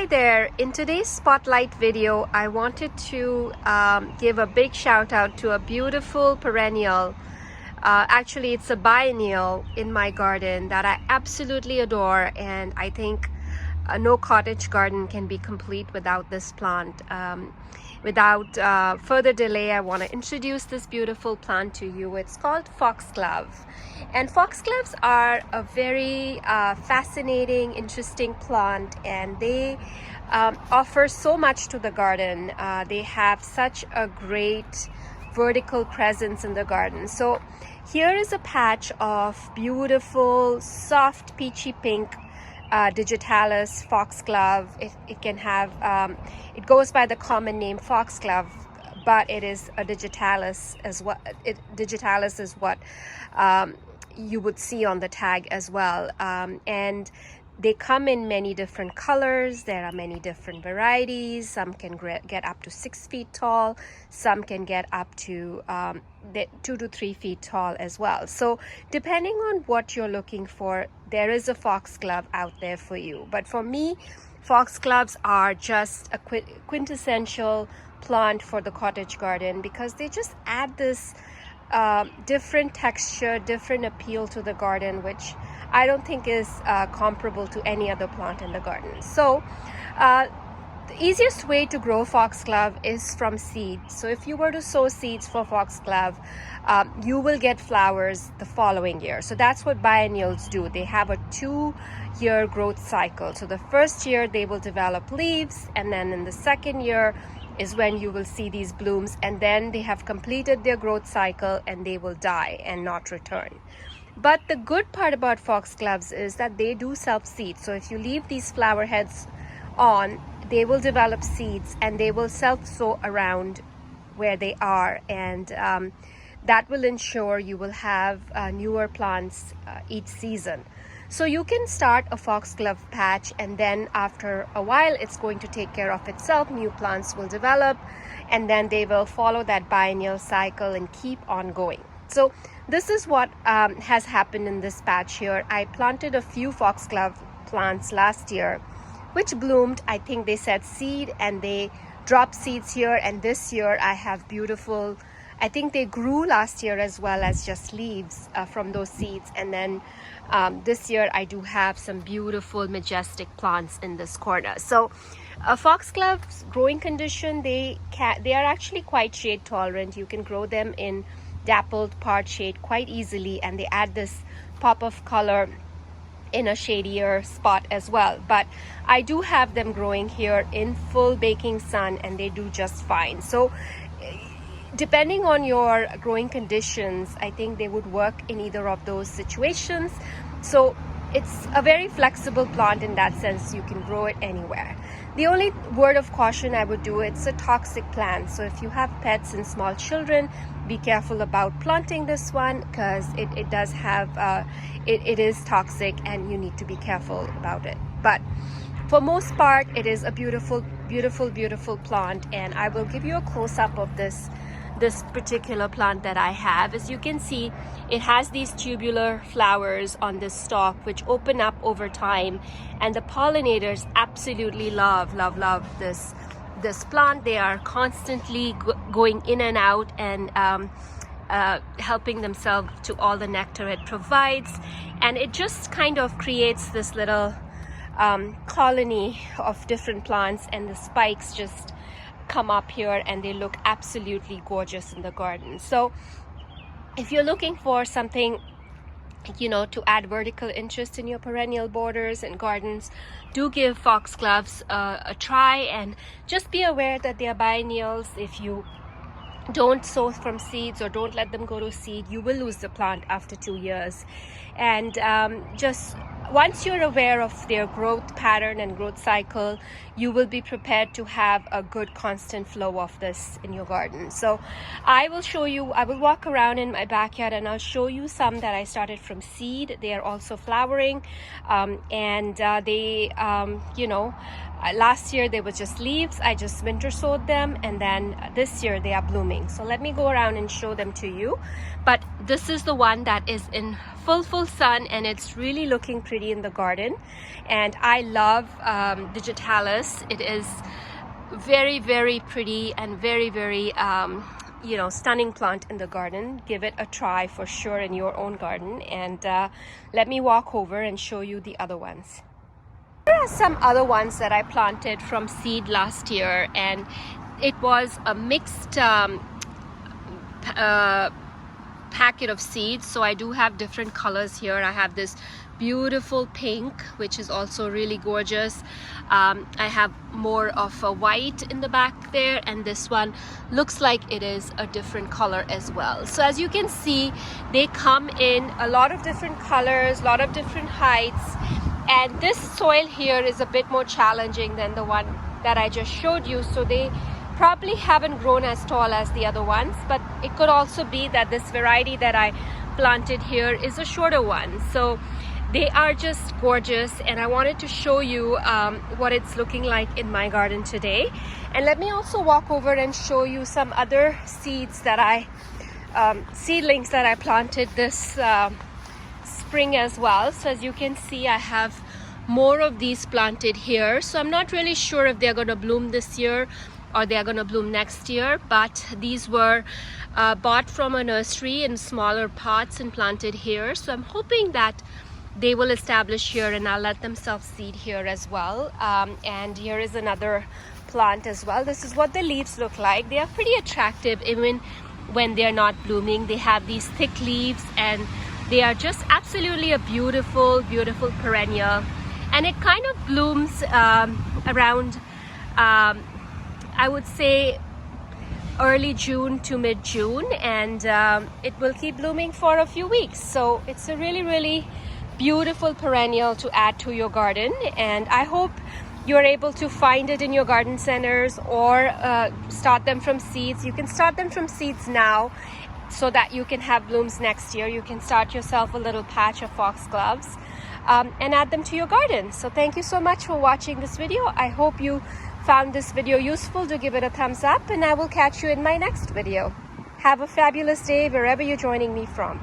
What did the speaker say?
Hi there. In today's spotlight video, I wanted to give a big shout out to a beautiful perennial. Actually, it's a biennial in my garden that I absolutely adore, and I think no cottage garden can be complete without this plant. Without further delay, I want to introduce this beautiful plant to you. It's called Foxglove, and foxgloves are a very fascinating, interesting plant, and they offer so much to the garden. They have such a great vertical presence in the garden. So here is a patch of beautiful, soft, peachy pink digitalis foxglove. It can have it goes by the common name foxglove, but it is a digitalis as well. Digitalis is what you would see on the tag as well, and they come in many different colors. There are many different varieties. Some can get up to 6 feet tall. Some can get up to 2 to 3 feet tall as well. So depending on what you're looking for, there is a foxglove out there for you. But for me, foxgloves are just a quintessential plant for the cottage garden because they just add this different texture, different appeal to the garden, which I don't think is comparable to any other plant in the garden. So the easiest way to grow foxglove is from seed. So if you were to sow seeds for foxglove, you will get flowers the following year. So that's what biennials do. They have a 2-year growth cycle. So the first year they will develop leaves, and then in the second year is when you will see these blooms, and then they have completed their growth cycle and they will die and not return. But the good part about foxgloves is that they do self-seed. So if you leave these flower heads on, they will develop seeds and they will self-sow around where they are, and that will ensure you will have newer plants each season. So you can start a foxglove patch, and then after a while it's going to take care of itself. New plants will develop, and then they will follow that biennial cycle and keep on going. So this is what has happened in this patch here. I planted a few foxglove plants last year, which bloomed. I think they said seed, and they dropped seeds here, and this year I have beautiful, I think they grew last year as well as just leaves from those seeds. And then this year I do have some beautiful majestic plants in this corner. So foxgloves growing condition, they are actually quite shade tolerant. You can grow them in dappled part shade quite easily, and they add this pop of color in a shadier spot as well. But I do have them growing here in full baking sun, and they do just fine. So depending on your growing conditions, I think they would work in either of those situations. So it's a very flexible plant in that sense. You can grow it anywhere. The only word of caution I would do, it's a toxic plant. So if you have pets and small children, be careful about planting this one, because it does have, it is toxic, and you need to be careful about it. But for most part, it is a beautiful, beautiful, beautiful plant, and I will give you a close-up of this particular plant that I have. As you can see, it has these tubular flowers on this stalk which open up over time, and the pollinators absolutely love this plant. They are constantly going in and out and helping themselves to all the nectar it provides, and it just kind of creates this little colony of different plants, and the spikes just come up here and they look absolutely gorgeous in the garden. So if you're looking for something, you know, to add vertical interest in your perennial borders and gardens, do give foxgloves a try, and just be aware that they are biennials. If you don't sow from seeds or don't let them go to seed, you will lose the plant after 2 years. And just once you're aware of their growth pattern and growth cycle, you will be prepared to have a good constant flow of this in your garden. So I will show you, I will walk around in my backyard and I'll show you some that I started from seed. They are also flowering, and they you know, last year they were just leaves. I just winter sowed them, and then this year they are blooming. So let me go around and show them to you. But this is the one that is in full sun, and it's really looking pretty pretty in the garden. And I love digitalis. It is very, very pretty and very, very you know, stunning plant in the garden. Give it a try for sure in your own garden. And let me walk over and show you the other ones. There are some other ones that I planted from seed last year, and it was a mixed packet of seeds. So I do have different colors here. I have this beautiful pink, which is also really gorgeous. I have more of a white in the back there, and this one looks like it is a different color as well. So as you can see, they come in a lot of different colors, a lot of different heights, and this soil here is a bit more challenging than the one that I just showed you. So they probably haven't grown as tall as the other ones, but it could also be that this variety that I planted here is a shorter one. So they are just gorgeous, and I wanted to show you what it's looking like in my garden today. And let me also walk over and show you some other seeds that seedlings that I planted this spring as well. So as you can see, I have more of these planted here. So I'm not really sure if they're going to bloom this year or they are going to bloom next year, but these were bought from a nursery in smaller pots and planted here. So I'm hoping that they will establish here, and I'll let them self-seed here as well. And here is another plant as well. This is what the leaves look like. They are pretty attractive even when they're not blooming. They have these thick leaves, and they are just absolutely a beautiful, beautiful perennial. And it kind of blooms around I would say early June to mid-June, and it will keep blooming for a few weeks. So it's a really, really beautiful perennial to add to your garden, and I hope you're able to find it in your garden centers or start them from seeds. You can start them from seeds now so that you can have blooms next year. You can start yourself a little patch of foxgloves and add them to your garden. So thank you so much for watching this video. I hope you found this video useful. Do give it a thumbs up, and I will catch you in my next video. Have a fabulous day wherever you're joining me from.